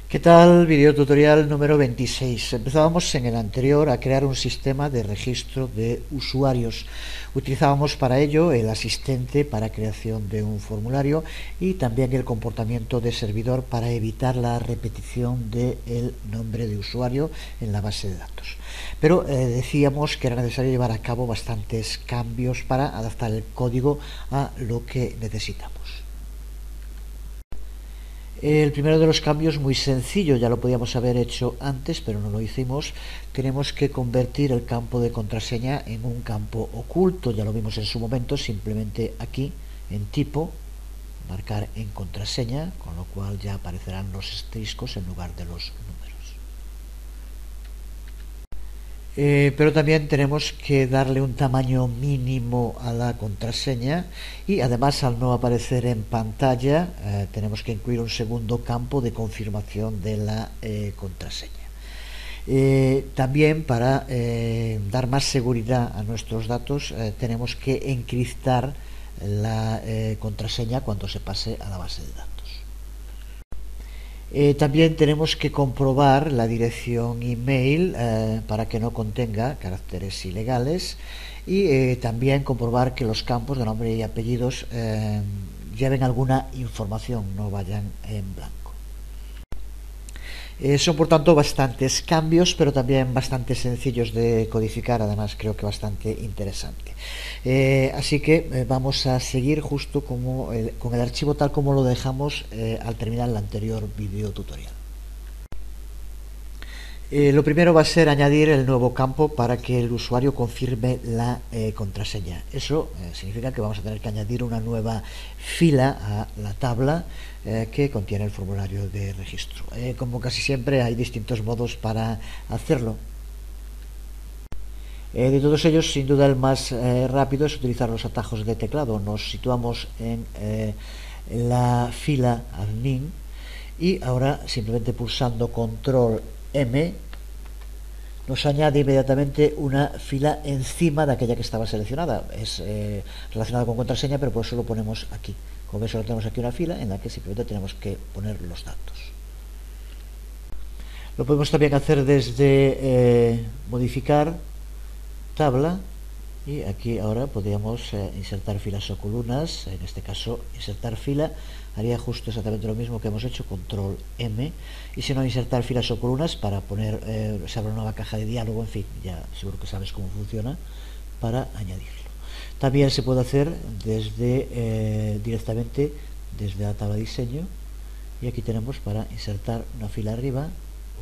¿Qué tal? Video tutorial número 26. Empezábamos en el anterior a crear un sistema de registro de usuarios. Utilizábamos para ello el asistente para creación de un formulario y también el comportamiento de servidor para evitar la repetición del nombre de usuario en la base de datos. Pero decíamos que era necesario llevar a cabo bastantes cambios para adaptar el código a lo que necesitamos. El primero de los cambios, muy sencillo, ya lo podíamos haber hecho antes, pero no lo hicimos. Tenemos que convertir el campo de contraseña en un campo oculto, ya lo vimos en su momento, simplemente aquí en tipo, marcar en contraseña, con lo cual ya aparecerán los asteriscos en lugar de los números. Pero también tenemos que darle un tamaño mínimo a la contraseña y además, al no aparecer en pantalla, tenemos que incluir un segundo campo de confirmación de la contraseña. También para dar más seguridad a nuestros datos, tenemos que encriptar la contraseña cuando se pase a la base de datos. También tenemos que comprobar la dirección email para que no contenga caracteres ilegales y también comprobar que los campos de nombre y apellidos lleven alguna información, no vayan en blanco. Son por tanto bastantes cambios, pero también bastante sencillos de codificar, además creo que bastante interesante. Así que vamos a seguir justo con el archivo tal como lo dejamos al terminar el anterior video tutorial. Lo primero va a ser añadir el nuevo campo para que el usuario confirme la contraseña. Eso significa que vamos a tener que añadir una nueva fila a la tabla que contiene el formulario de registro. Como casi siempre, hay distintos modos para hacerlo. De todos ellos, sin duda el más rápido es utilizar los atajos de teclado. Nos situamos en la fila admin y ahora simplemente pulsando control M nos añade inmediatamente una fila encima de aquella que estaba seleccionada. Es relacionada con contraseña, pero por eso lo ponemos aquí. Como veis, ahora tenemos aquí una fila en la que simplemente tenemos que poner los datos. Lo podemos también hacer desde modificar tabla y aquí ahora podríamos insertar filas o columnas. En este caso, insertar fila haría justo exactamente lo mismo que hemos hecho, control M, y si no, insertar filas o columnas para poner, se abre una nueva caja de diálogo, en fin, ya seguro que sabes cómo funciona, para añadirlo. También se puede hacer desde directamente desde la tabla de diseño, y aquí tenemos para insertar una fila arriba,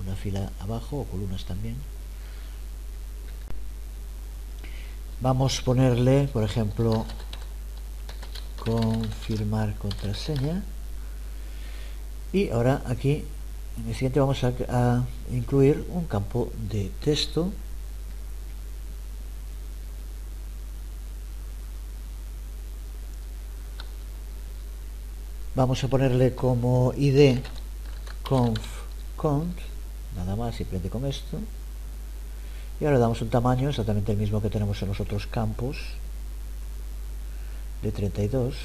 una fila abajo o columnas también. Vamos a ponerle, por ejemplo, confirmar contraseña, y ahora aquí en el siguiente vamos a incluir un campo de texto vamos a ponerle como id conf nada más, simplemente con esto, y ahora damos un tamaño exactamente el mismo que tenemos en los otros campos, de 32.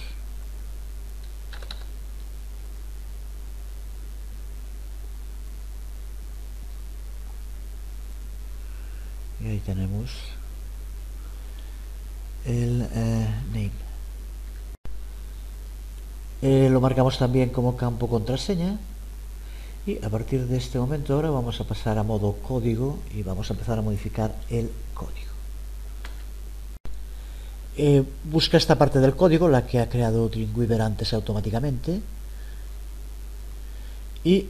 Y ahí tenemos el name. Lo marcamos también como campo contraseña y a partir de este momento ahora vamos a pasar a modo código y vamos a empezar a modificar el código. Busca esta parte del código, la que ha creado Dreamweaver antes automáticamente, y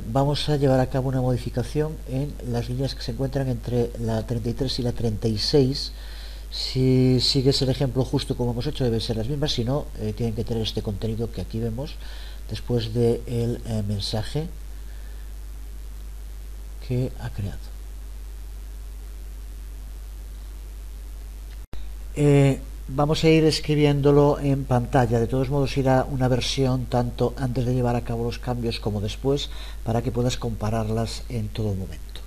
vamos a llevar a cabo una modificación en las líneas que se encuentran entre la 33 y la 36. Si sigues el ejemplo justo como hemos hecho, deben ser las mismas, si no, tienen que tener este contenido que aquí vemos después del mensaje que ha creado. Vamos a ir escribiéndolo en pantalla. De todos modos, irá una versión tanto antes de llevar a cabo los cambios como después, para que puedas compararlas en todo momento.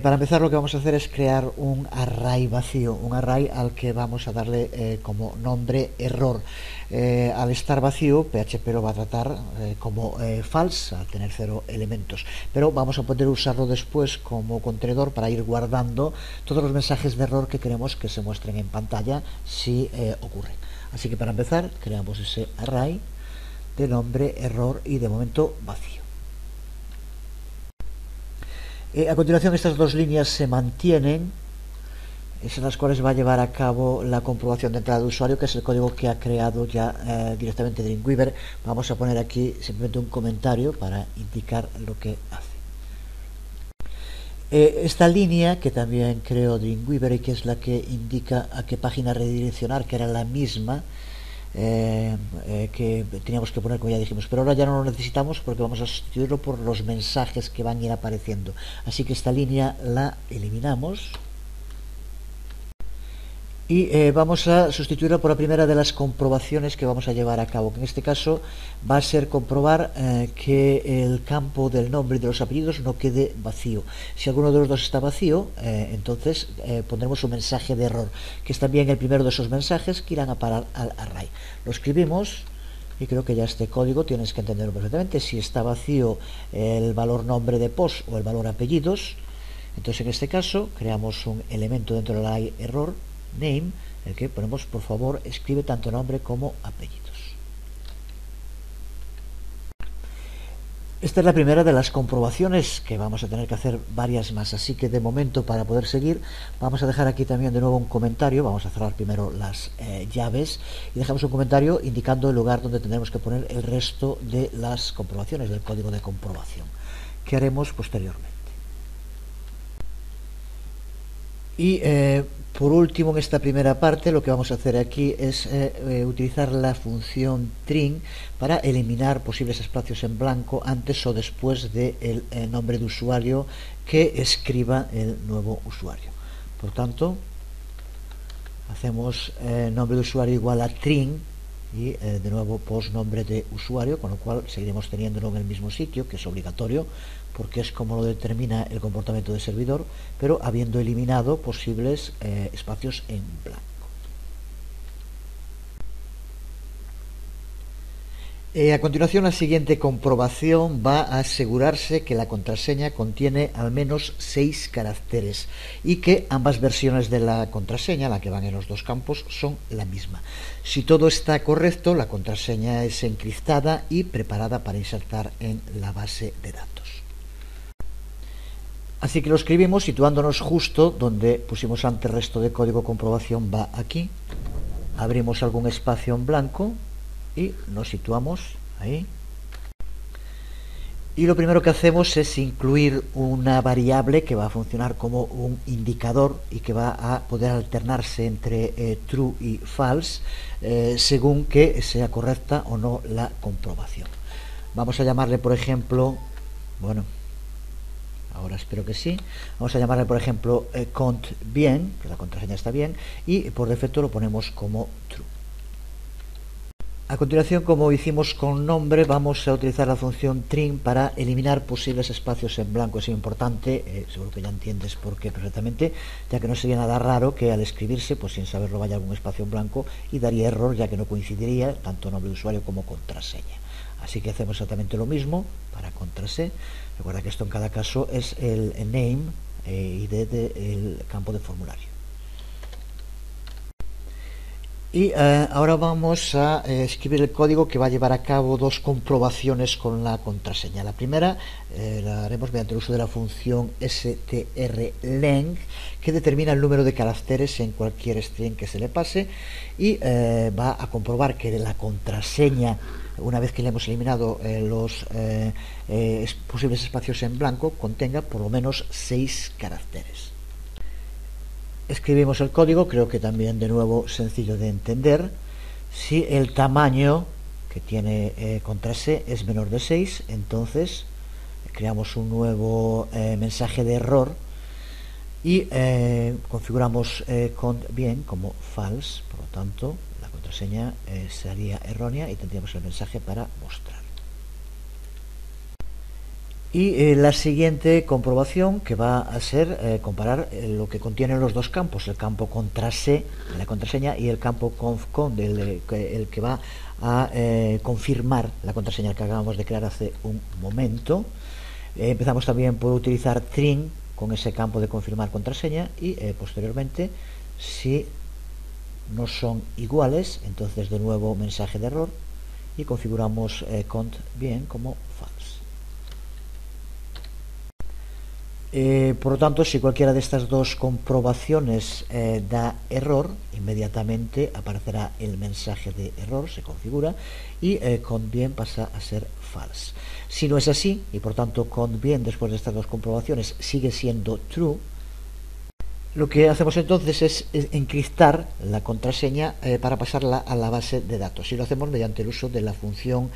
Para empezar, lo que vamos a hacer es crear un array vacío, un array al que vamos a darle como nombre error. Al estar vacío, PHP lo va a tratar como false, al tener 0 elementos, pero vamos a poder usarlo después como contenedor para ir guardando todos los mensajes de error que queremos que se muestren en pantalla si ocurren. Así que para empezar, creamos ese array de nombre error y de momento vacío. A continuación, estas dos líneas se mantienen, es en las cuales va a llevar a cabo la comprobación de entrada de usuario, que es el código que ha creado ya directamente Dreamweaver. Vamos a poner aquí simplemente un comentario para indicar lo que hace. Esta línea que también creó Dreamweaver y que es la que indica a qué página redireccionar, que era la misma que teníamos que poner, como ya dijimos, pero ahora ya no lo necesitamos porque vamos a sustituirlo por los mensajes que van a ir apareciendo. Así que esta línea la eliminamos y vamos a sustituirla por la primera de las comprobaciones que vamos a llevar a cabo, que en este caso va a ser comprobar que el campo del nombre y de los apellidos no quede vacío. Si alguno de los dos está vacío, entonces pondremos un mensaje de error, que es también el primero de esos mensajes que irán a parar al array. Lo escribimos y creo que ya este código tienes que entenderlo perfectamente. Si está vacío el valor nombre de post o el valor apellidos, entonces en este caso creamos un elemento dentro del array error name, el que ponemos, por favor, escribe tanto nombre como apellidos. Esta es la primera de las comprobaciones, que vamos a tener que hacer varias más, así que de momento, para poder seguir, vamos a dejar aquí también de nuevo un comentario. Vamos a cerrar primero las llaves y dejamos un comentario indicando el lugar donde tendremos que poner el resto de las comprobaciones, del código de comprobación, que haremos posteriormente. Y por último, en esta primera parte, lo que vamos a hacer aquí es utilizar la función trim para eliminar posibles espacios en blanco antes o después del nombre de usuario que escriba el nuevo usuario. Por tanto, hacemos nombre de usuario igual a trim y de nuevo post nombre de usuario, con lo cual seguiremos teniéndolo en el mismo sitio, que es obligatorio porque es como lo determina el comportamiento del servidor, pero habiendo eliminado posibles espacios en blanco. A continuación, la siguiente comprobación va a asegurarse que la contraseña contiene al menos 6 caracteres y que ambas versiones de la contraseña, la que van en los dos campos, son la misma. Si todo está correcto, la contraseña es encriptada y preparada para insertar en la base de datos. Así que lo escribimos situándonos justo donde pusimos antes el resto de código comprobación, va aquí. Abrimos algún espacio en blanco y nos situamos ahí. Y lo primero que hacemos es incluir una variable que va a funcionar como un indicador y que va a poder alternarse entre true y false según que sea correcta o no la comprobación. Vamos a llamarle, por ejemplo, bueno, ahora espero que sí. Vamos a llamarle, por ejemplo, cont bien, que la contraseña está bien, y por defecto lo ponemos como true. A continuación, como hicimos con nombre, vamos a utilizar la función trim para eliminar posibles espacios en blanco. Es importante, seguro que ya entiendes por qué perfectamente, ya que no sería nada raro que al escribirse, pues sin saberlo, vaya algún espacio en blanco y daría error, ya que no coincidiría tanto nombre de usuario como contraseña. Así que hacemos exactamente lo mismo para contraseña. Recuerda que esto en cada caso es el name ID del campo de formulario. Y ahora vamos a escribir el código que va a llevar a cabo dos comprobaciones con la contraseña. La primera la haremos mediante el uso de la función strlength, que determina el número de caracteres en cualquier string que se le pase y va a comprobar que la contraseña, una vez que le hemos eliminado los posibles espacios en blanco, contenga por lo menos 6 caracteres. Escribimos el código, creo que también de nuevo sencillo de entender. Si el tamaño que tiene contrase es menor de 6, entonces creamos un nuevo mensaje de error y configuramos cont bien como false, por lo tanto la contraseña sería errónea y tendríamos el mensaje para mostrar. Y la siguiente comprobación que va a ser comparar lo que contienen los dos campos, el campo contrase de la contraseña y el campo confcon, el que va a confirmar la contraseña que acabamos de crear hace un momento. Empezamos también por utilizar trin con ese campo de confirmar contraseña y posteriormente, si no son iguales, entonces de nuevo mensaje de error y configuramos cont bien como false. Por lo tanto, si cualquiera de estas dos comprobaciones da error, inmediatamente aparecerá el mensaje de error, se configura, y cont bien pasa a ser false. Si no es así, y por tanto cont bien después de estas dos comprobaciones sigue siendo true, lo que hacemos entonces es encriptar la contraseña para pasarla a la base de datos, y lo hacemos mediante el uso de la función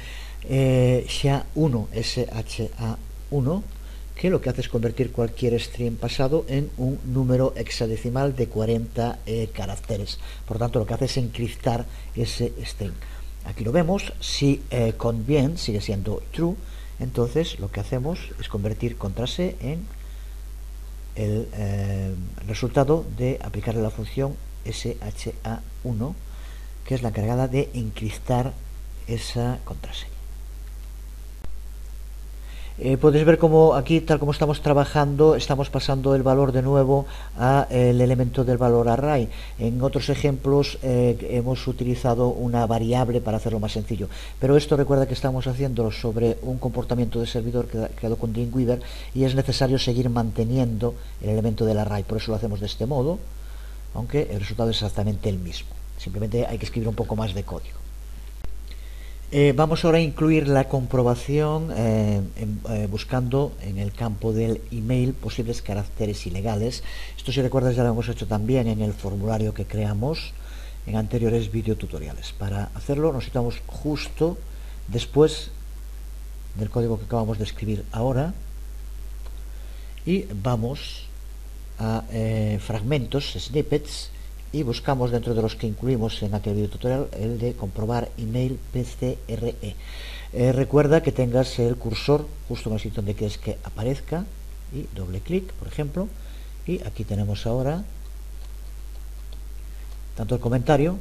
SHA-1, SHA-1, que lo que hace es convertir cualquier string pasado en un número hexadecimal de 40 caracteres. Por tanto, lo que hace es encriptar ese string. Aquí lo vemos. Si cont bien sigue siendo true, entonces lo que hacemos es convertir contrase en el resultado de aplicarle la función SHA-1, que es la encargada de encriptar esa contraseña. Podéis ver como aquí, tal como estamos trabajando, estamos pasando el valor de nuevo al elemento del valor array. En otros ejemplos hemos utilizado una variable para hacerlo más sencillo, pero esto recuerda que estamos haciendo sobre un comportamiento de servidor creado con Dreamweaver y es necesario seguir manteniendo el elemento del array. Por eso lo hacemos de este modo, aunque el resultado es exactamente el mismo. Simplemente hay que escribir un poco más de código. Vamos ahora a incluir la comprobación buscando en el campo del email posibles caracteres ilegales. Esto, si recuerdas, ya lo hemos hecho también en el formulario que creamos en anteriores videotutoriales. Para hacerlo necesitamos justo después del código que acabamos de escribir ahora, y vamos a fragmentos, snippets, y buscamos dentro de los que incluimos en aquel video tutorial el de comprobar email PCRE. Recuerda que tengas el cursor justo en el sitio donde quieres que aparezca y doble clic, por ejemplo, y aquí tenemos ahora tanto el comentario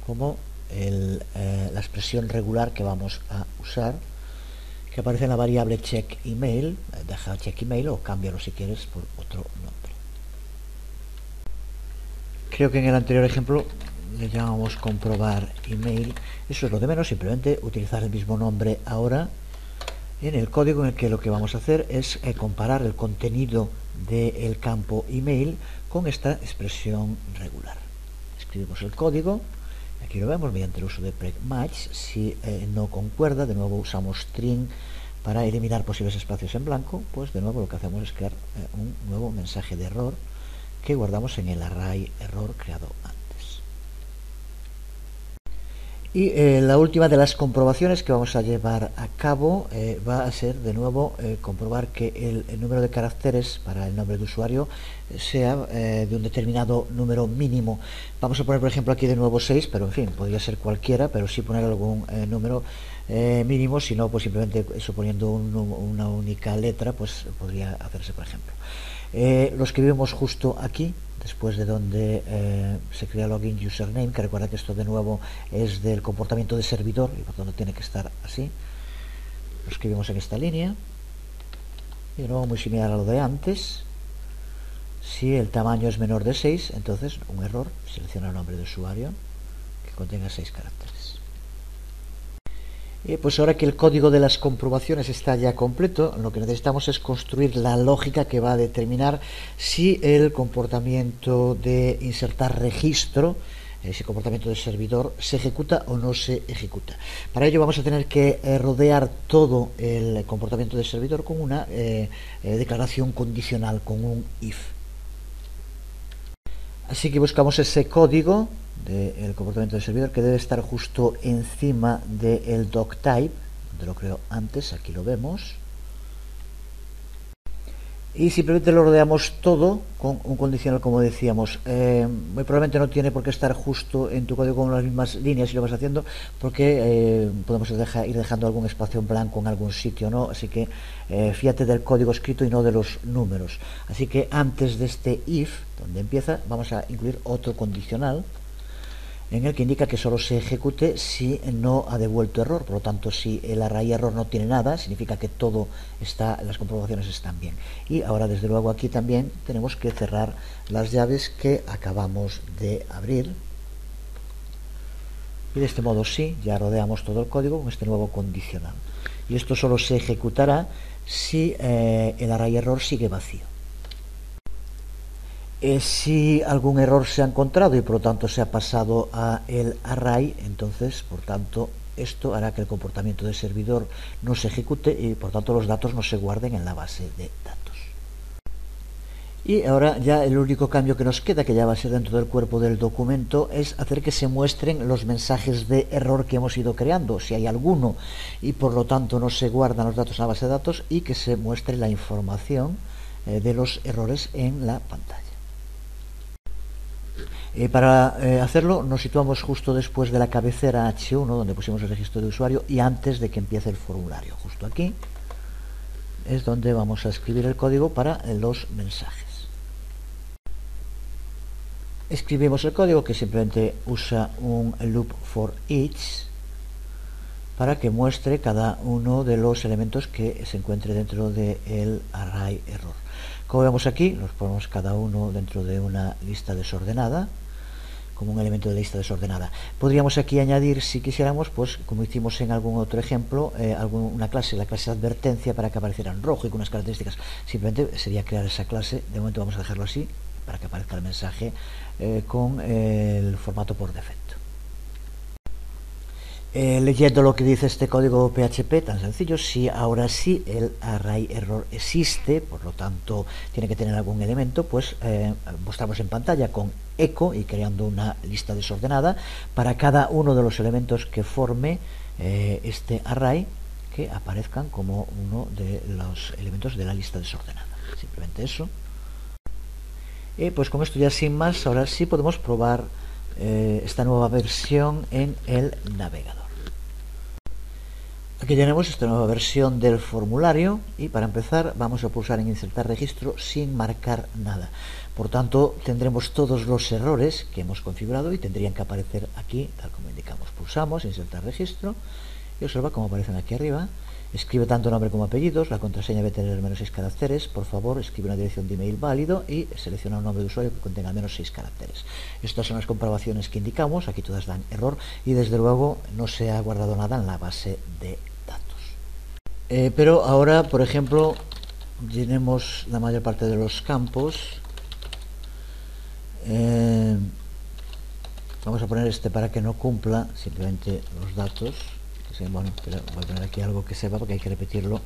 como la expresión regular que vamos a usar, que aparece en la variable check email. Deja check email o cámbialo si quieres por otro nombre. Creo que en el anterior ejemplo le llamamos comprobar email. Eso es lo de menos, simplemente utilizar el mismo nombre ahora en el código, en el que lo que vamos a hacer es comparar el contenido del campo email con esta expresión regular. Escribimos el código, aquí lo vemos mediante el uso de preg-match. Si no concuerda, de nuevo usamos string para eliminar posibles espacios en blanco. Pues de nuevo lo que hacemos es crear un nuevo mensaje de error que guardamos en el array error creado antes. Y la última de las comprobaciones que vamos a llevar a cabo va a ser de nuevo comprobar que el número de caracteres para el nombre de usuario sea de un determinado número mínimo. Vamos a poner, por ejemplo, aquí de nuevo 6, pero en fin, podría ser cualquiera, pero sí poner algún número mínimo. Si no, pues simplemente suponiendo una única letra, pues podría hacerse, por ejemplo. Lo escribimos justo aquí, después de donde se crea login username, que recuerda que esto de nuevo es del comportamiento de servidor y por tanto tiene que estar así. Lo escribimos en esta línea y de nuevo muy similar a lo de antes. Si el tamaño es menor de 6, entonces un error, selecciona el nombre de usuario que contenga 6 caracteres. Pues ahora que el código de las comprobaciones está ya completo, lo que necesitamos es construir la lógica que va a determinar si el comportamiento de insertar registro, ese comportamiento de servidor, se ejecuta o no se ejecuta. Para ello vamos a tener que rodear todo el comportamiento de servidor con una declaración condicional, con un if. Así que buscamos ese código del comportamiento del servidor, que debe estar justo encima del doctype, donde lo creo antes. Aquí lo vemos. y simplemente lo rodeamos todo con un condicional, como decíamos. Muy probablemente no tiene por qué estar justo en tu código con las mismas líneas si lo vas haciendo, porque podemos ir dejando algún espacio en blanco en algún sitio, ¿no? Así que fíjate del código escrito y no de los números. Así que antes de este if, donde empieza, vamos a incluir otro condicional en el que indica que solo se ejecute si no ha devuelto error. Por lo tanto, si el array error no tiene nada, significa que todo está, las comprobaciones están bien. Y ahora, desde luego, aquí también tenemos que cerrar las llaves que acabamos de abrir. Y de este modo sí, ya rodeamos todo el código con este nuevo condicional. Y esto solo se ejecutará si el array error sigue vacío. Si algún error se ha encontrado y por lo tanto se ha pasado a el array, entonces por tanto esto hará que el comportamiento del servidor no se ejecute y por tanto los datos no se guarden en la base de datos. Y ahora ya el único cambio que nos queda, que ya va a ser dentro del cuerpo del documento, es hacer que se muestren los mensajes de error que hemos ido creando, si hay alguno, y por lo tanto no se guardan los datos en la base de datos, y que se muestre la información de los errores en la pantalla. Para hacerlo nos situamos justo después de la cabecera H1 donde pusimos el registro de usuario y antes de que empiece el formulario. Justo aquí es donde vamos a escribir el código para los mensajes. Escribimos el código que simplemente usa un loop for each para que muestre cada uno de los elementos que se encuentre dentro del array error. Como vemos aquí, los ponemos cada uno dentro de una lista desordenada, como un elemento de lista desordenada. Podríamos aquí añadir, si quisiéramos, pues como hicimos en algún otro ejemplo, una clase, la clase de advertencia, para que apareciera en rojo y con unas características. Simplemente sería crear esa clase. De momento vamos a dejarlo así, para que aparezca el mensaje con el formato por defecto. Leyendo lo que dice este código PHP tan sencillo, si ahora sí el array error existe, por lo tanto tiene que tener algún elemento, pues mostramos en pantalla con echo y creando una lista desordenada para cada uno de los elementos que forme este array, que aparezcan como uno de los elementos de la lista desordenada. Simplemente eso. Pues con esto ya sin más, ahora sí podemos probar esta nueva versión en el navegador. Aquí tenemos esta nueva versión del formulario y para empezar vamos a pulsar en insertar registro sin marcar nada. Por tanto tendremos todos los errores que hemos configurado y tendrían que aparecer aquí tal como indicamos. Pulsamos insertar registro y observa cómo aparecen aquí arriba. Escribe tanto nombre como apellidos, la contraseña debe tener al menos 6 caracteres, por favor escribe una dirección de email válido y selecciona un nombre de usuario que contenga al menos 6 caracteres. Estas son las comprobaciones que indicamos, aquí todas dan error y desde luego no se ha guardado nada en la base de datos. Pero ahora, por ejemplo, llenemos la mayor parte de los campos. Vamos a poner este para que no cumpla simplemente los datos. Bueno, pero voy a poner aquí algo que sepa porque hay que repetirlo,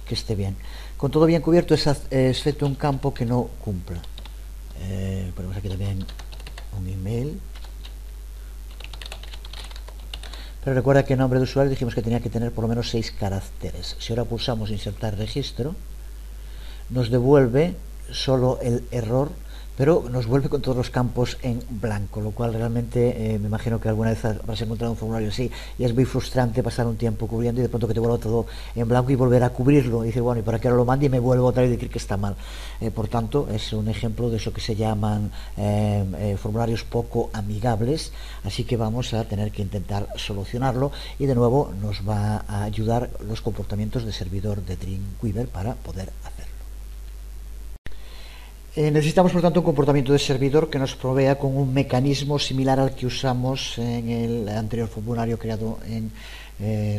que esté bien. Con todo bien cubierto, excepto un campo que no cumpla. Ponemos aquí también un email. Pero recuerda que el nombre de usuario dijimos que tenía que tener por lo menos 6 caracteres. Si ahora pulsamos insertar registro, nos devuelve solo el error, pero nos vuelve con todos los campos en blanco, lo cual realmente me imagino que alguna vez habrás encontrado un formulario así y es muy frustrante pasar un tiempo cubriendo y de pronto que te vuelva todo en blanco y volver a cubrirlo y decir, bueno, ¿y para qué ahora lo mande y me vuelvo otra vez a decir que está mal? Por tanto, es un ejemplo de eso que se llaman formularios poco amigables, así que vamos a tener que intentar solucionarlo y de nuevo nos va a ayudar los comportamientos de servidor de Dreamweaver para poder hacerlo. Necesitamos, por tanto, un comportamiento de servidor que nos provea con un mecanismo similar al que usamos en el anterior formulario creado en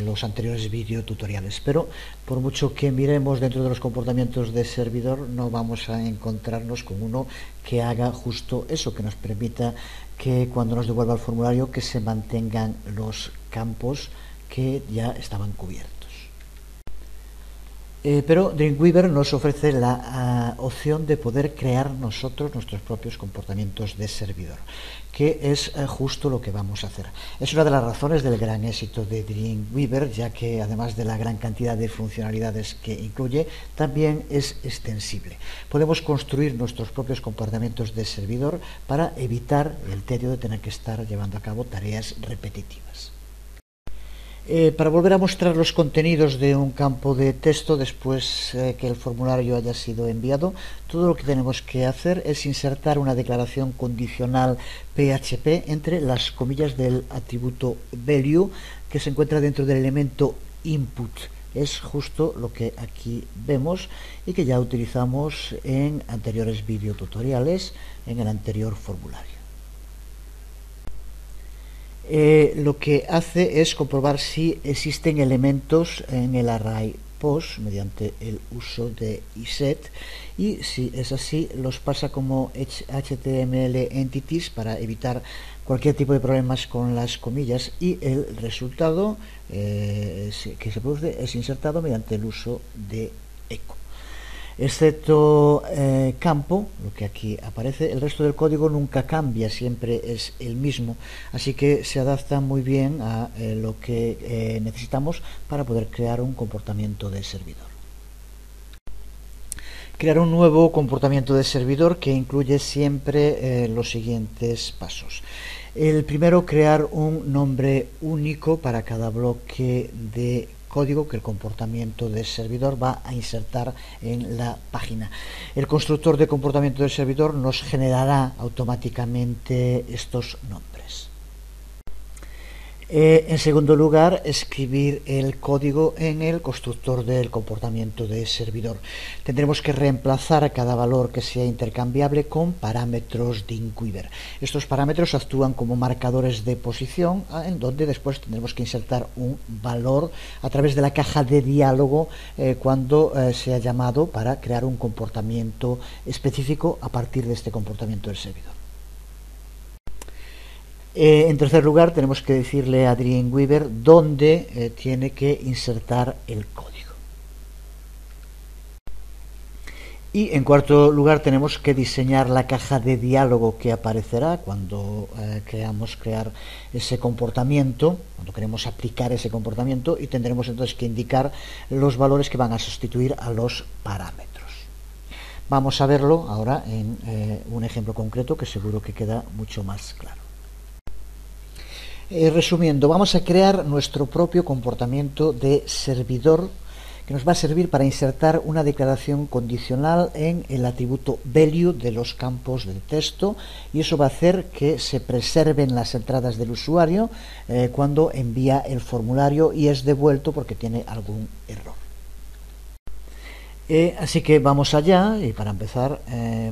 los anteriores videotutoriales. Pero, por mucho que miremos dentro de los comportamientos de servidor, no vamos a encontrarnos con uno que haga justo eso, que nos permita que cuando nos devuelva el formulario que se mantengan los campos que ya estaban cubiertos. Pero Dreamweaver nos ofrece la opción de poder crear nosotros nuestros propios comportamientos de servidor, que es justo lo que vamos a hacer. Es una de las razones del gran éxito de Dreamweaver, ya que además de la gran cantidad de funcionalidades que incluye, también es extensible. Podemos construir nuestros propios comportamientos de servidor para evitar el tedio de tener que estar llevando a cabo tareas repetitivas. Para volver a mostrar los contenidos de un campo de texto después que el formulario haya sido enviado, todo lo que tenemos que hacer es insertar una declaración condicional PHP entre las comillas del atributo value que se encuentra dentro del elemento input. Es justo lo que aquí vemos y que ya utilizamos en anteriores videotutoriales en el anterior formulario. Lo que hace es comprobar si existen elementos en el array post mediante el uso de iset, y si es así los pasa como HTML entities para evitar cualquier tipo de problemas con las comillas, y el resultado que se produce es insertado mediante el uso de echo. Excepto campo, lo que aquí aparece, el resto del código nunca cambia, siempre es el mismo, así que se adapta muy bien a lo que necesitamos para poder crear un comportamiento de servidor. Crear un nuevo comportamiento de servidor que incluye siempre los siguientes pasos. El primero, crear un nombre único para cada bloque de código que el comportamiento del servidor va a insertar en la página. El constructor de comportamiento del servidor nos generará automáticamente estos nombres. En segundo lugar, escribir el código en el constructor del comportamiento de servidor. Tendremos que reemplazar cada valor que sea intercambiable con parámetros Dreamweaver. Estos parámetros actúan como marcadores de posición, en donde después tendremos que insertar un valor a través de la caja de diálogo cuando sea llamado para crear un comportamiento específico a partir de este comportamiento del servidor. En tercer lugar, tenemos que decirle a Dreamweaver dónde tiene que insertar el código. Y en cuarto lugar, tenemos que diseñar la caja de diálogo que aparecerá cuando queramos crear ese comportamiento, cuando queremos aplicar ese comportamiento, y tendremos entonces que indicar los valores que van a sustituir a los parámetros. Vamos a verlo ahora en un ejemplo concreto que seguro que queda mucho más claro. Resumiendo, vamos a crear nuestro propio comportamiento de servidor que nos va a servir para insertar una declaración condicional en el atributo value de los campos del texto, y eso va a hacer que se preserven las entradas del usuario cuando envía el formulario y es devuelto porque tiene algún error. Así que vamos allá, y para empezar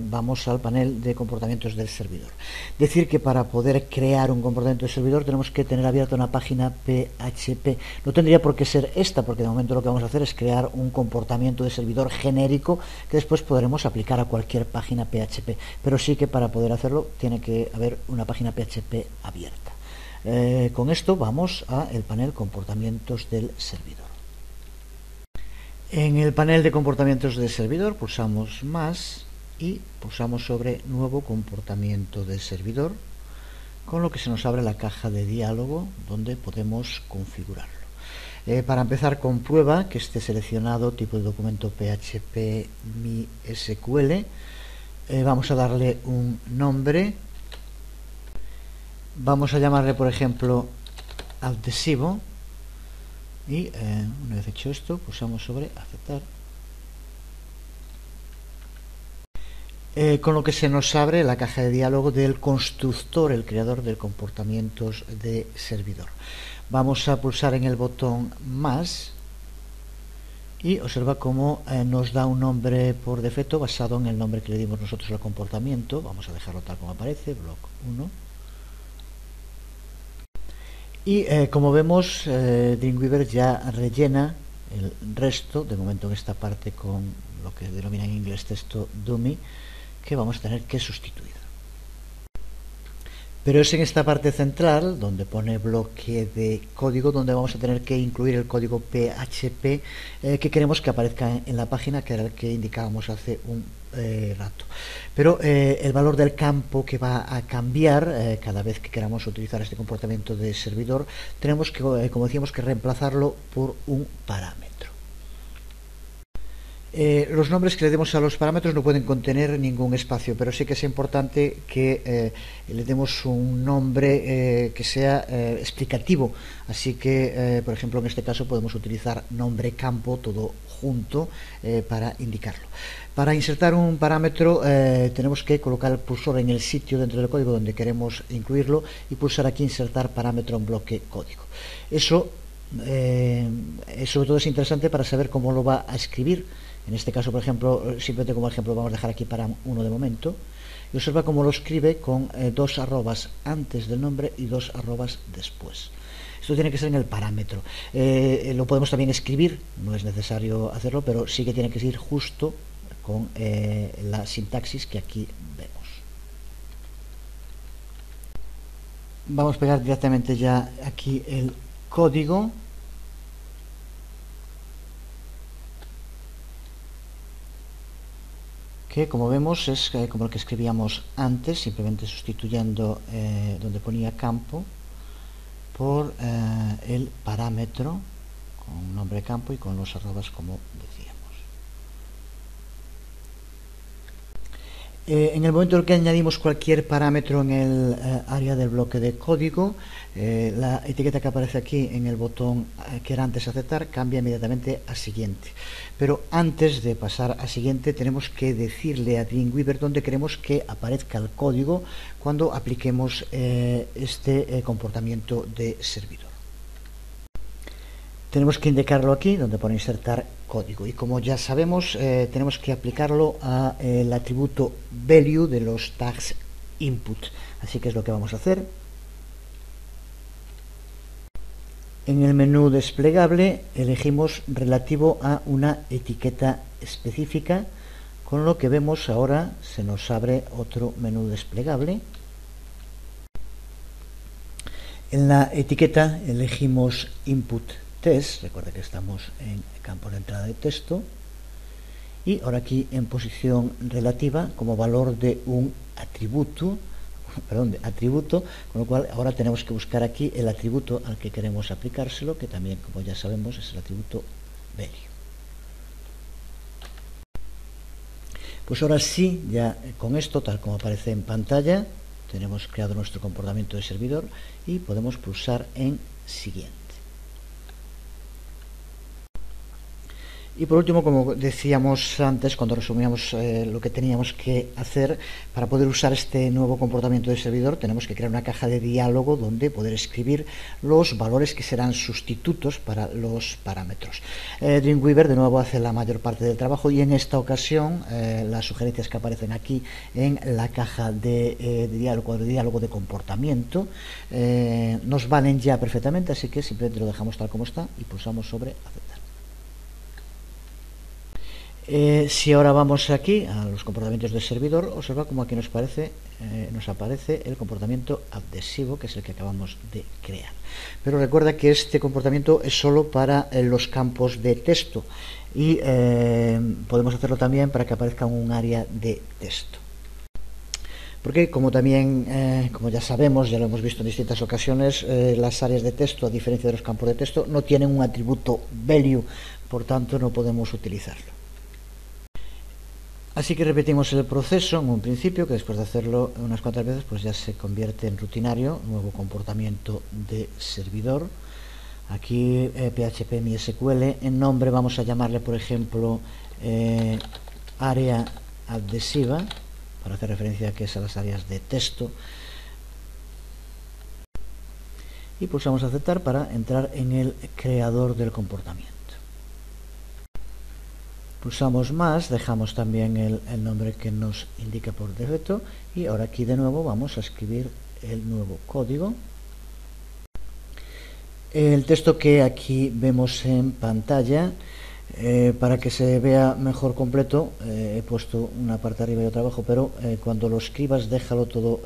vamos al panel de comportamientos del servidor. Decir que para poder crear un comportamiento de servidor tenemos que tener abierta una página PHP. No tendría por qué ser esta, porque de momento lo que vamos a hacer es crear un comportamiento de servidor genérico que después podremos aplicar a cualquier página PHP, pero sí que para poder hacerlo tiene que haber una página PHP abierta. Con esto vamos al panel comportamientos del servidor. En el panel de comportamientos del servidor pulsamos más y pulsamos sobre nuevo comportamiento del servidor, con lo que se nos abre la caja de diálogo donde podemos configurarlo. Para empezar, comprueba que esté seleccionado tipo de documento PHP MySQL. Vamos a darle un nombre. Vamos a llamarle, por ejemplo, adhesivo. Y una vez hecho esto, pulsamos sobre aceptar. Con lo que se nos abre la caja de diálogo del constructor, el creador del comportamientos de servidor. Vamos a pulsar en el botón más y observa cómo nos da un nombre por defecto basado en el nombre que le dimos nosotros al comportamiento. Vamos a dejarlo tal como aparece, block 1. Y como vemos, Dreamweaver ya rellena el resto, de momento en esta parte, con lo que denomina en inglés texto dummy, que vamos a tener que sustituir. Pero es en esta parte central, donde pone bloque de código, donde vamos a tener que incluir el código PHP que queremos que aparezca en la página, que era el que indicábamos hace un rato. Pero el valor del campo que va a cambiar cada vez que queramos utilizar este comportamiento de servidor, tenemos que, como decíamos, que reemplazarlo por un parámetro. Los nombres que le demos a los parámetros no pueden contener ningún espacio, pero sí que es importante que le demos un nombre que sea explicativo. Así que, por ejemplo, en este caso podemos utilizar nombre campo todo junto para indicarlo. Para insertar un parámetro tenemos que colocar el cursor en el sitio dentro del código donde queremos incluirlo y pulsar aquí insertar parámetro en bloque código. Eso sobre todo es interesante para saber cómo lo va a escribir. En este caso, por ejemplo, simplemente como ejemplo vamos a dejar aquí para uno de momento, y observa cómo lo escribe con dos arrobas antes del nombre y dos arrobas después. Esto tiene que ser en el parámetro. Lo podemos también escribir, no es necesario hacerlo, pero sí que tiene que ser justo con la sintaxis que aquí vemos. Vamos a pegar directamente ya aquí el código. Que como vemos es como el que escribíamos antes, simplemente sustituyendo donde ponía campo por el parámetro con nombre campo y con los arrobas como decíamos. En el momento en que añadimos cualquier parámetro en el área del bloque de código, la etiqueta que aparece aquí en el botón que era antes aceptar cambia inmediatamente a siguiente. Pero antes de pasar a siguiente tenemos que decirle a Dreamweaver dónde queremos que aparezca el código cuando apliquemos este comportamiento de servidor. Tenemos que indicarlo aquí donde pone insertar código, y como ya sabemos tenemos que aplicarlo al atributo value de los tags input, así que es lo que vamos a hacer. En el menú desplegable elegimos relativo a una etiqueta específica, con lo que vemos ahora se nos abre otro menú desplegable. En la etiqueta elegimos input test, recuerda que estamos en el campo de entrada de texto, y ahora aquí en posición relativa como valor de un atributo, con lo cual ahora tenemos que buscar aquí el atributo al que queremos aplicárselo, que también, como ya sabemos, es el atributo value. Pues ahora sí, ya con esto, tal como aparece en pantalla, tenemos creado nuestro comportamiento de servidor y podemos pulsar en siguiente. Y por último, como decíamos antes, cuando resumíamos lo que teníamos que hacer para poder usar este nuevo comportamiento de servidor, tenemos que crear una caja de diálogo donde poder escribir los valores que serán sustitutos para los parámetros. Dreamweaver de nuevo hace la mayor parte del trabajo, y en esta ocasión las sugerencias que aparecen aquí en la caja de diálogo de comportamiento nos valen ya perfectamente, así que simplemente lo dejamos tal como está y pulsamos sobre aceptar. Si ahora vamos aquí a los comportamientos del servidor, observa como aquí nos aparece el comportamiento adhesivo, que es el que acabamos de crear. Pero recuerda que este comportamiento es solo para los campos de texto, y podemos hacerlo también para que aparezca un área de texto. Porque como también, como ya sabemos, ya lo hemos visto en distintas ocasiones, las áreas de texto, a diferencia de los campos de texto, no tienen un atributo value, por tanto no podemos utilizarlo. Así que repetimos el proceso en un principio, que después de hacerlo unas cuantas veces pues ya se convierte en rutinario, nuevo comportamiento de servidor. Aquí PHP MySQL, en nombre vamos a llamarle por ejemplo área adhesiva, para hacer referencia a que es a las áreas de texto, y pulsamos aceptar para entrar en el creador del comportamiento. Pulsamos más, dejamos también el nombre que nos indica por defecto, y ahora aquí de nuevo vamos a escribir el nuevo código. El texto que aquí vemos en pantalla, para que se vea mejor completo, he puesto una parte arriba y otra abajo, pero cuando lo escribas déjalo todo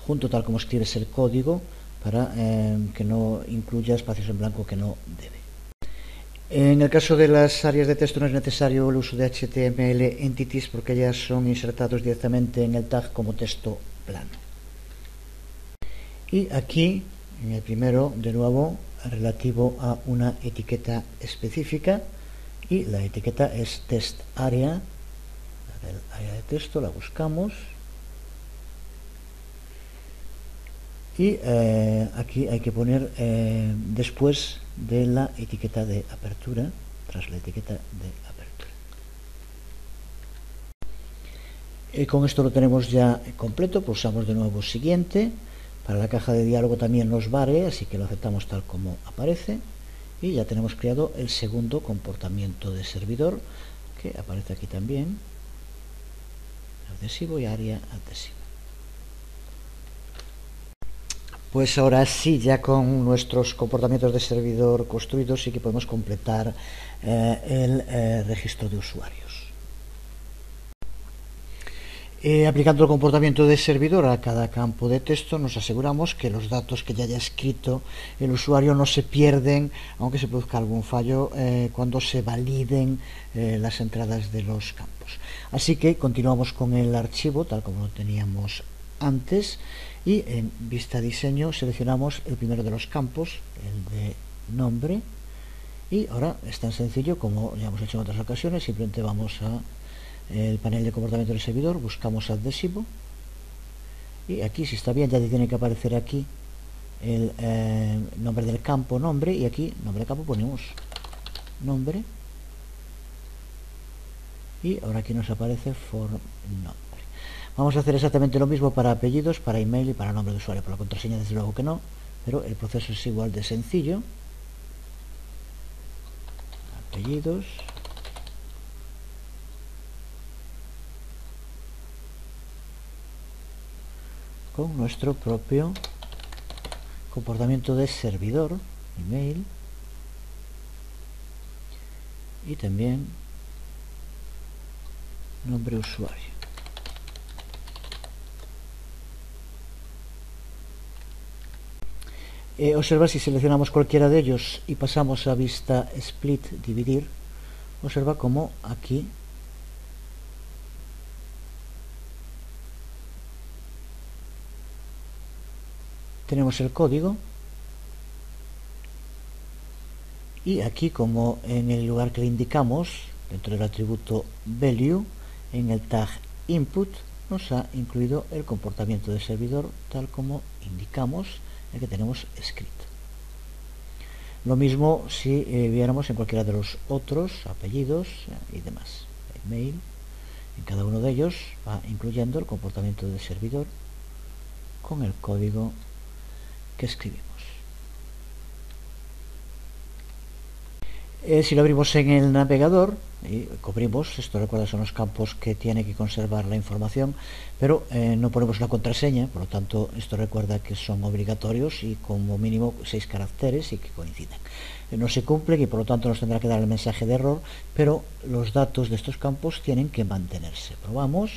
junto tal como escribes el código para que no incluya espacios en blanco que no debe. En el caso de las áreas de texto no es necesario el uso de HTML entities porque ellas son insertados directamente en el tag como texto plano. Y aquí, en el primero, de nuevo, relativo a una etiqueta específica, y la etiqueta es test area, la del área de texto, la buscamos. Y aquí hay que poner después de la etiqueta de apertura, tras la etiqueta de apertura. Con esto lo tenemos ya completo, pulsamos de nuevo siguiente. Para la caja de diálogo también nos vale, así que lo aceptamos tal como aparece. Y ya tenemos creado el segundo comportamiento de servidor, que aparece aquí también, adhesivo y área adhesiva. Pues ahora sí, ya con nuestros comportamientos de servidor construidos, sí que podemos completar el registro de usuarios. Aplicando el comportamiento de servidor a cada campo de texto, nos aseguramos que los datos que ya haya escrito el usuario no se pierden, aunque se produzca algún fallo cuando se validen las entradas de los campos. Así que continuamos con el archivo tal como lo teníamos antes y en vista diseño seleccionamos el primero de los campos, el de nombre, y ahora es tan sencillo como ya hemos hecho en otras ocasiones. Simplemente vamos a el panel de comportamiento del servidor, buscamos adhesivo y aquí, si está bien, ya tiene que aparecer aquí el nombre del campo, nombre, y aquí nombre de campo ponemos nombre y ahora aquí nos aparece for nombre. Vamos a hacer exactamente lo mismo para apellidos, para email y para nombre de usuario. Por la contraseña desde luego que no, pero el proceso es igual de sencillo. Apellidos, con nuestro propio comportamiento de servidor, email, y también nombre usuario. Observa, si seleccionamos cualquiera de ellos y pasamos a vista split, dividir, observa cómo aquí tenemos el código y aquí, como en el lugar que le indicamos dentro del atributo value, en el tag input nos ha incluido el comportamiento de servidor tal como indicamos el que tenemos escrito. Lo mismo si viéramos en cualquiera de los otros apellidos y demás. Email, en cada uno de ellos va incluyendo el comportamiento de servidor con el código que escribimos. Si lo abrimos en el navegador y cubrimos, esto recuerda son los campos que tiene que conservar la información, pero no ponemos una contraseña, por lo tanto esto recuerda que son obligatorios y como mínimo 6 caracteres y que coinciden. No se cumplen y por lo tanto nos tendrá que dar el mensaje de error, pero los datos de estos campos tienen que mantenerse. Probamos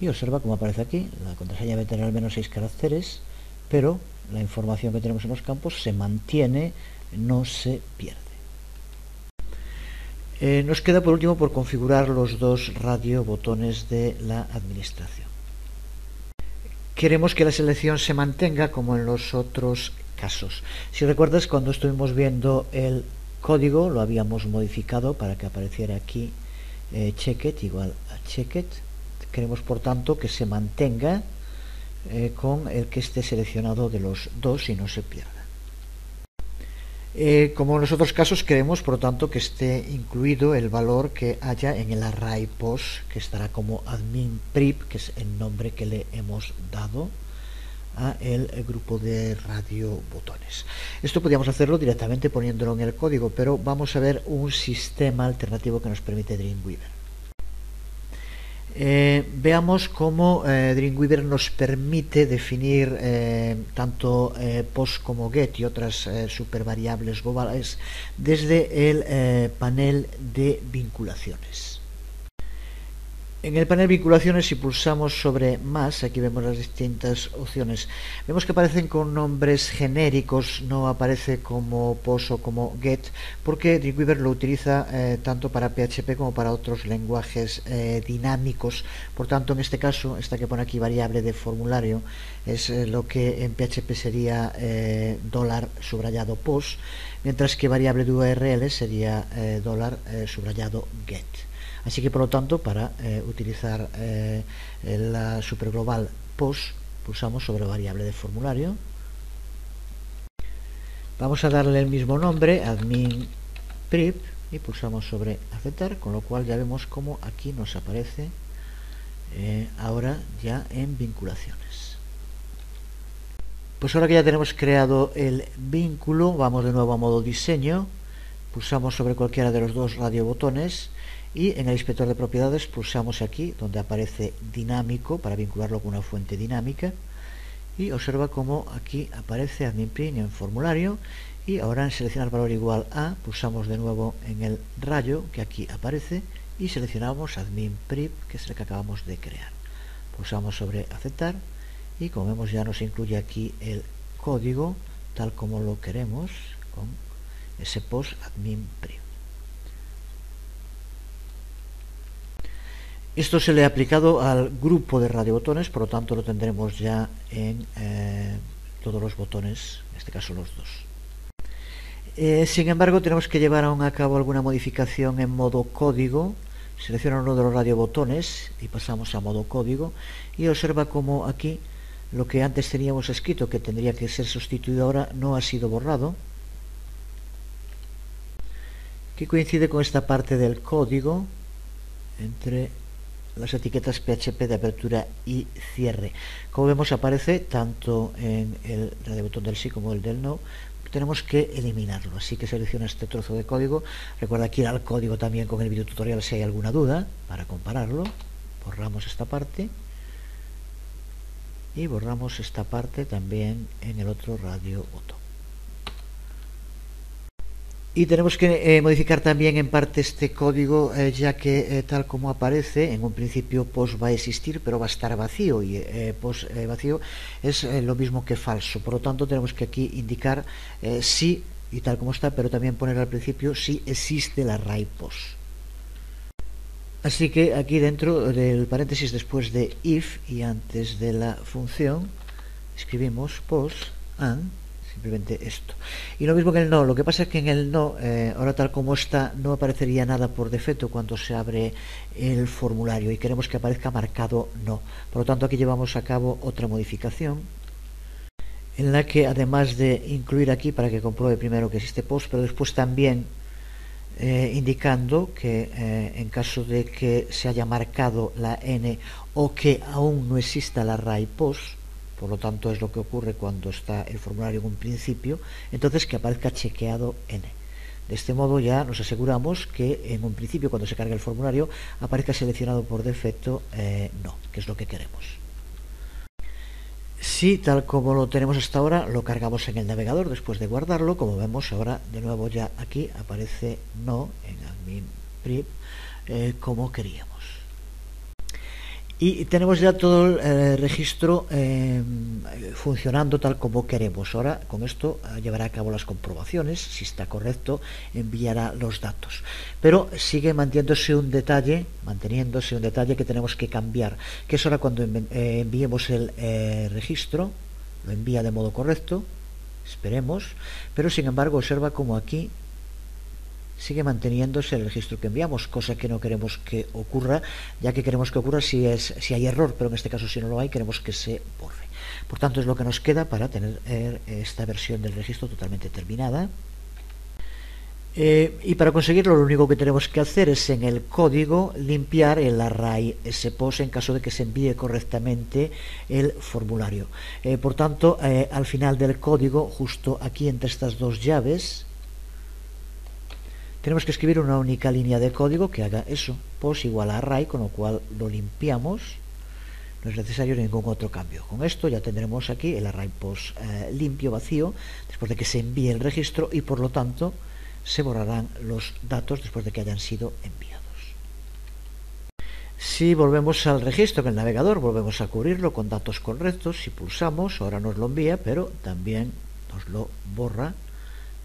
y observa cómo aparece aquí. La contraseña debe tener al menos 6 caracteres, pero la información que tenemos en los campos se mantiene, no se pierde. Nos queda por último por configurar los dos radiobotones de la administración. Queremos que la selección se mantenga como en los otros casos. Si recuerdas, cuando estuvimos viendo el código lo habíamos modificado para que apareciera aquí checked igual a checked. Queremos por tanto que se mantenga con el que esté seleccionado de los dos y no se pierda. Como en los otros casos, queremos por lo tanto que esté incluido el valor que haya en el array post, que estará como admin prip, que es el nombre que le hemos dado a el grupo de radio botones. Esto podríamos hacerlo directamente poniéndolo en el código, pero vamos a ver un sistema alternativo que nos permite Dreamweaver. Veamos cómo Dreamweaver nos permite definir tanto post como get y otras supervariables globales desde el panel de vinculaciones. En el panel vinculaciones, si pulsamos sobre más, aquí vemos las distintas opciones. Vemos que aparecen con nombres genéricos, no aparece como POS o como GET, porque Dreamweaver lo utiliza tanto para PHP como para otros lenguajes dinámicos. Por tanto, en este caso, esta que pone aquí variable de formulario es lo que en PHP sería $subrayado POS, mientras que variable de URL sería $subrayado GET. Así que, por lo tanto, para utilizar la superglobal POS, pulsamos sobre variable de formulario. Vamos a darle el mismo nombre, admin prip, y pulsamos sobre aceptar, con lo cual ya vemos cómo aquí nos aparece ahora ya en vinculaciones. Pues ahora que ya tenemos creado el vínculo, vamos de nuevo a modo diseño, pulsamos sobre cualquiera de los dos radiobotones y en el inspector de propiedades pulsamos aquí donde aparece dinámico para vincularlo con una fuente dinámica y observa cómo aquí aparece admin.print en formulario y ahora en seleccionar valor igual a pulsamos de nuevo en el rayo que aquí aparece y seleccionamos admin.print, que es el que acabamos de crear. Pulsamos sobre aceptar y como vemos ya nos incluye aquí el código tal como lo queremos con ese post admin.print. Esto se le ha aplicado al grupo de radiobotones, por lo tanto lo tendremos ya en todos los botones, en este caso los dos. Sin embargo, tenemos que llevar aún a cabo alguna modificación en modo código. Selecciona uno de los radiobotones y pasamos a modo código y observa cómo aquí lo que antes teníamos escrito que tendría que ser sustituido ahora no ha sido borrado, que coincide con esta parte del código entre las etiquetas PHP de apertura y cierre. Como vemos aparece tanto en el radiobotón del sí como el del no. Tenemos que eliminarlo, así que selecciona este trozo de código. Recuerda que ir al código también con el video tutorial si hay alguna duda para compararlo. Borramos esta parte y borramos esta parte también en el otro radiobotón. Y tenemos que modificar también en parte este código, ya que tal como aparece, en un principio POS va a existir, pero va a estar vacío, y POS vacío es lo mismo que falso. Por lo tanto, tenemos que aquí indicar sí, y tal como está, pero también poner al principio si existe la array POS. Así que aquí dentro del paréntesis, después de if y antes de la función, escribimos POS and simplemente esto. Y lo mismo que el no, lo que pasa es que en el no, ahora tal como está, no aparecería nada por defecto cuando se abre el formulario y queremos que aparezca marcado no. Por lo tanto, aquí llevamos a cabo otra modificación en la que, además de incluir aquí para que compruebe primero que existe POS, pero después también indicando que en caso de que se haya marcado la N o que aún no exista la array POS, por lo tanto es lo que ocurre cuando está el formulario en un principio, entonces que aparezca chequeado N. De este modo ya nos aseguramos que en un principio, cuando se cargue el formulario, aparezca seleccionado por defecto no, que es lo que queremos. Si tal como lo tenemos hasta ahora, lo cargamos en el navegador después de guardarlo, como vemos ahora de nuevo ya aquí aparece no en admin.print como queríamos. Y tenemos ya todo el registro funcionando tal como queremos. Ahora con esto llevará a cabo las comprobaciones. Si está correcto, enviará los datos. Pero sigue manteniéndose un detalle que tenemos que cambiar, que es ahora cuando enviemos el registro, lo envía de modo correcto, esperemos, pero sin embargo observa como aquí sigue manteniéndose el registro que enviamos, cosa que no queremos que ocurra, ya que queremos que ocurra si hay error, pero en este caso si no lo hay, queremos que se borre. Por tanto, es lo que nos queda para tener esta versión del registro totalmente terminada. Y para conseguirlo, lo único que tenemos que hacer es en el código limpiar el array spos en caso de que se envíe correctamente el formulario. Por tanto, al final del código, justo aquí entre estas dos llaves, tenemos que escribir una única línea de código que haga eso, POS igual a array, con lo cual lo limpiamos, no es necesario ningún otro cambio. Con esto ya tendremos aquí el array POS limpio, vacío, después de que se envíe el registro y por lo tanto se borrarán los datos después de que hayan sido enviados. Si volvemos al registro en el navegador, volvemos a cubrirlo con datos correctos. Si pulsamos, ahora nos lo envía, pero también nos lo borra,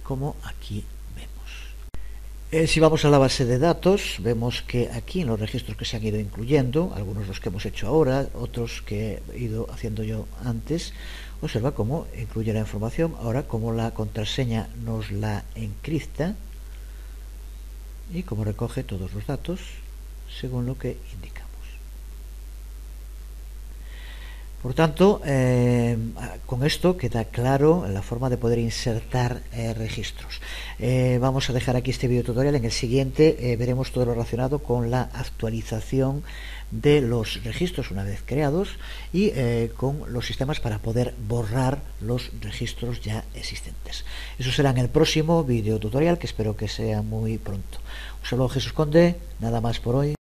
como aquí vemos. Si vamos a la base de datos, vemos que aquí en los registros que se han ido incluyendo, algunos los que hemos hecho ahora, otros que he ido haciendo yo antes, observa cómo incluye la información. Ahora, como la contraseña nos la encripta y como recoge todos los datos según lo que indicamos. Por tanto, con esto queda claro la forma de poder insertar registros. Vamos a dejar aquí este video tutorial. En el siguiente veremos todo lo relacionado con la actualización de los registros una vez creados y con los sistemas para poder borrar los registros ya existentes. Eso será en el próximo video tutorial, que espero que sea muy pronto. Un saludo, Jesús Conde, nada más por hoy.